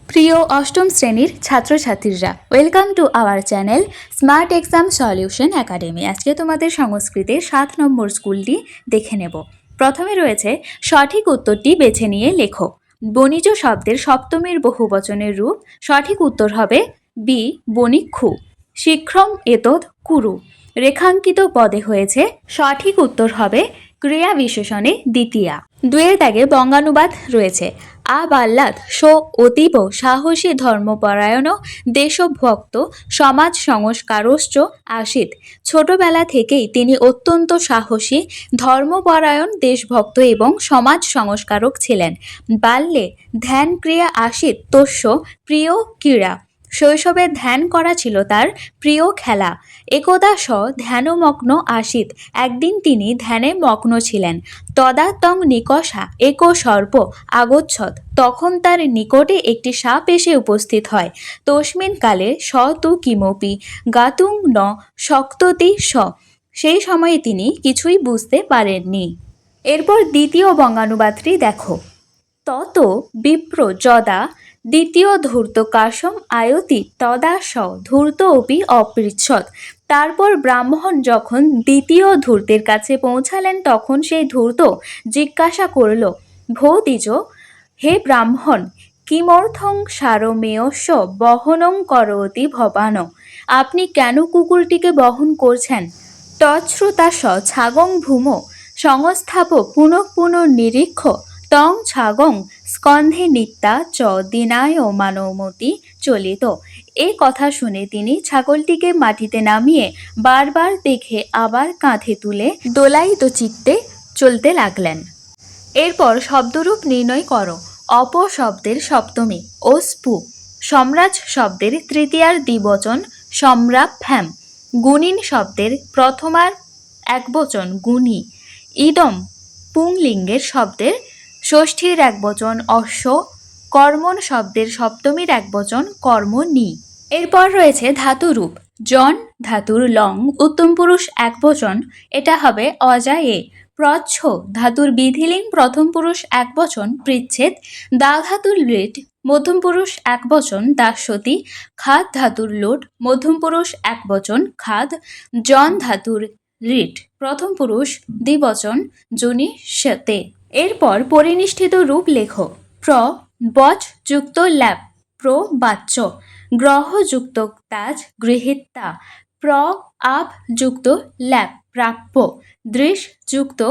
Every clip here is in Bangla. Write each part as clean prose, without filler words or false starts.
প্রিয় অষ্টম শ্রেণীর ছাত্রছাত্রীরা, welcome to our channel smart exam solution academy. আজকে তোমাদের সংস্কৃতের 7 নম্বর স্কুলটি দেখে নেব। প্রথমে রয়েছে সঠিক উত্তরটি বেছে নিয়ে লেখো। বণিজ শব্দের সপ্তমীর বহুবচনের রূপ। সঠিক উত্তর হবে বি বণিক্ষু। শীঘ্রম এতদ কুরু। রেখাঙ্কিত পদে হয়েছে। সঠিক উত্তর হবে ক্রিয়া বিশেষণে দ্বিতীয়া। দুয়ের দাগে বঙ্গানুবাদ রয়েছে। আবাল্লাদ সো অতীব সাহসী ধর্মপরায়ণ দেশভক্ত সমাজ সংস্কারশ্চ আসিত। ছোটবেলা থেকেই তিনি অত্যন্ত সাহসী, ধর্মপরায়ণ, দেশভক্ত এবং সমাজ সংস্কারক ছিলেন। বাল্যে ধ্যান ক্রিয়া আসিত তস্য প্রিয় ক্রীড়া। শৈশবে ধ্যান করা ছিল তার প্রিয় খেলা। একদা স ধ্যানমগ্ন আসিত। একদিন তিনি ধ্যানে মগ্ন ছিলেন। তদা তং নিকষা এক সর্প আগচ্ছত। তখন তার নিকটে একটি সাপ এসে উপস্থিত হয়। তস্মিন কালে স তু কিমপি গাতুং ন শক্ততি স। সেই সময়ে তিনি কিছুই বুঝতে পারেননি। এরপর দ্বিতীয় বঙ্গানুবাদটি দেখো। তত বিপ্র যদা দ্বিতীয় ধূর্তকাশম আয়তি তদা স ধূর্ত অপি অপৃচ্ছৎ। তারপর ব্রাহ্মণ যখন দ্বিতীয় ধূর্তের কাছে পৌঁছালেন তখন সেই ধূর্ত জিজ্ঞাসা করল, ভো দ্বিজ, হে ব্রাহ্মণ, কিমর্থং সারমেয়স্য বহনং করোতি ভবান। আপনি কেন কুকুরটিকে বহন করছেন? তৎশ্রুতা স ছাগং ভূমো সংস্থাপ পুনঃ পুনঃ নিরীক্ষ তং ছাগং স্কন্ধে নিত্যা চ দিনায় মানবমতি চলিত। এই কথা শুনে তিনি ছাগলটিকে মাটিতে নামিয়ে বারবার দেখে আবার কাঁধে তুলে দোলায়িত চিত্তে চলতে লাগলেন। এরপর শব্দরূপ নির্ণয় করো। অপ শব্দের সপ্তমী ও স্পু। সম্রাজ শব্দের তৃতীয়ার দ্বিবচন সম্রাভ্যাম। গুণিন শব্দের প্রথমার একবচন গুণী। ইদম পুংলিঙ্গের শব্দের ষষ্ঠীর একবচন অশ্ব। কর্মণ শব্দের সপ্তমীর একবচন কর্মণি। এরপর রয়েছে ধাতুরূপ। জন ধাতুর লং উত্তম পুরুষ একবচন, এটা হবে অজায়ে। প্রচ্ছ ধাতুর বিধিলিঙ্গ প্রথম পুরুষ একবচন পৃচ্ছেদ। দা ধাতুর লিট মধ্যম পুরুষ একবচন দাস্যতি। খাদ ধাতুর লোট মধ্যম পুরুষ একবচন খাদ। জন ধাতুর রিট প্রথম পুরুষ দ্বিবচন জুনিষ্যতে। এরপর পরিনিষ্ঠিত রূপ লেখো। প্র বচ যুক্ত ল্যাপ প্র বাচ্য। গ্রহ যুক্ত তাজ গৃহীতা। প্র আপ যুক্ত ল্যাপ প্রাপ্য। দৃশ যুক্ত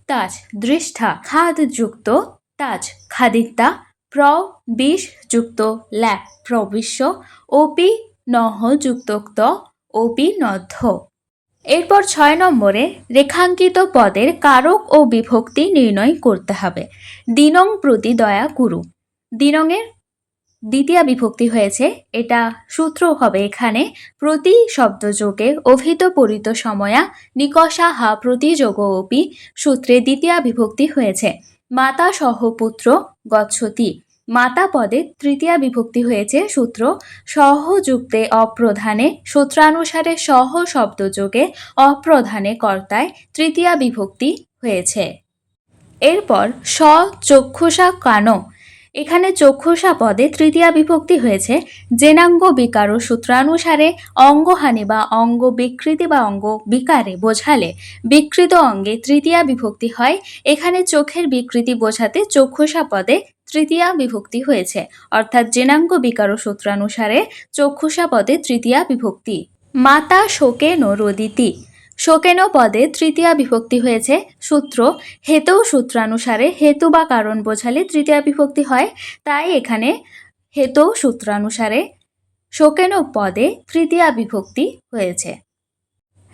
তাজ দৃষ্ঠা। খাদ যুক্ত তাজ খাদিতা। প্র বিষ যুক্ত ল্যাপ প্রবিশ্য। ওপি নহ যুক্তোক্ত ওপি নদ্ধ। এরপর 6 নম্বরে রেখাঙ্কিত পদের কারক ও বিভক্তি নির্ণয় করতে হবে। দিনং প্রতি দয়া কুরু। দিনংয়ের দ্বিতীয় বিভক্তি হয়েছে, এটা সূত্র হবে এখানে প্রতি শব্দযোগে অভিত পরিত সময়া নিকষা হা প্রতিযোগ অপি। সূত্রে দ্বিতীয় বিভক্তি হয়েছে। মাতা সহ পুত্র গচ্ছতি। মাতা পদে তৃতীয় বিভক্তি হয়েছে। সূত্র সহযুক্তে অপ্রধানে। সূত্রানুসারে সহ শব্দযোগে অপ্রধানে কর্তায় তৃতীয় বিভক্তি হয়েছে। এরপর স চক্ষুষা কানো। এখানে চক্ষুষা পদে তৃতীয় বিভক্তি হয়েছে। জেনাঙ্গ বিকার সূত্রানুসারে অঙ্গহানি বা অঙ্গ বিকৃতি বা অঙ্গ বিকারে বোঝালে বিকৃত অঙ্গে তৃতীয় বিভক্তি হয়। এখানে চোখের বিকৃতি বোঝাতে চক্ষুষা পদে তৃতীয় বিভক্তি হয়েছে, অর্থাৎ জেনাঙ্গ বিকার সূত্রানুসারে চক্ষুষা পদে তৃতীয় বিভক্তি। মাতা শোকেন রোদিতি। শোকেন পদে তৃতীয় বিভক্তি হয়েছে। সূত্র হেতু সূত্রানুসারে হেতু বা কারণ বোঝালে তৃতীয় বিভক্তি হয়, তাই এখানে হেতু সূত্রানুসারে শোকেন পদে তৃতীয় বিভক্তি হয়েছে।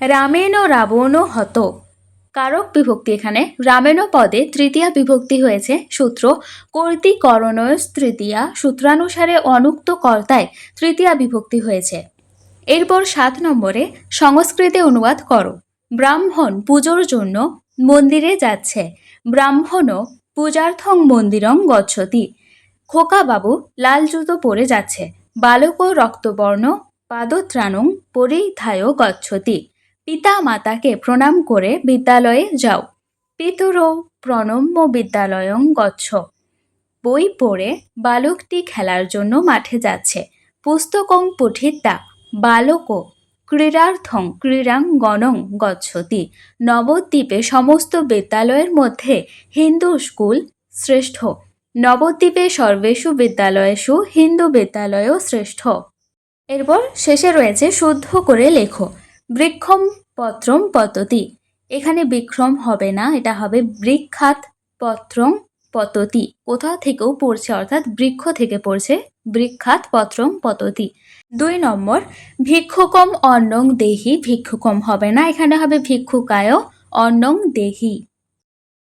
রামেণ রাবণ হত। কারক বিভক্তি এখানে রামেণ পদে তৃতীয় বিভক্তি হয়েছে। সূত্র কর্তৃকরণয় তৃতীয়া। সূত্রানুসারে অনুক্ত কর্তায় তৃতীয় বিভক্তি হয়েছে। এরপর 7 নম্বরে সংস্কৃতে অনুবাদ করো। ব্রাহ্মণ পুজোর জন্য মন্দিরে যাচ্ছে। ব্রাহ্মণ পূজার্থং মন্দিরং গচ্ছতি। খোকা বাবু লাল জুতো পরে যাচ্ছে। বালক রক্তবর্ণ পাদত্রাণং পরিধায় গচ্ছতি। পিতা মাতাকে প্রণাম করে বিদ্যালয়ে যাও। পিতরৌ প্রণম্য বিদ্যালয়ং গচ্ছ। বই পড়ে বালকটি খেলার জন্য মাঠে যাচ্ছে। পুস্তকং পঠিত্যা বালকো ক্রীড়ার্থং ক্রীড়াঙ্গনং গচ্ছতি। নবদ্বীপে সমস্ত বিদ্যালয়ের মধ্যে হিন্দু স্কুল শ্রেষ্ঠ। নবদ্বীপে সর্বেষু বিদ্যালয়েষু হিন্দু বিদ্যালয়ও শ্রেষ্ঠ। এরপর শেষে রয়েছে শুদ্ধ করে লেখো। বৃক্ষম পত্রম পততি। এখানে বিক্রম হবে না, এটা হবে বৃক্ষাৎ পত্রম পততি। কোথাও থেকেও পড়ছে, অর্থাৎ বৃক্ষ থেকে পড়ছে, বৃক্ষাৎ পত্রম পততি। 2 নম্বর, ভিক্ষুকম অন্নং দেহি। ভিক্ষুকম হবে না, এখানে হবে ভিক্ষুকায় অন্নং দেহি।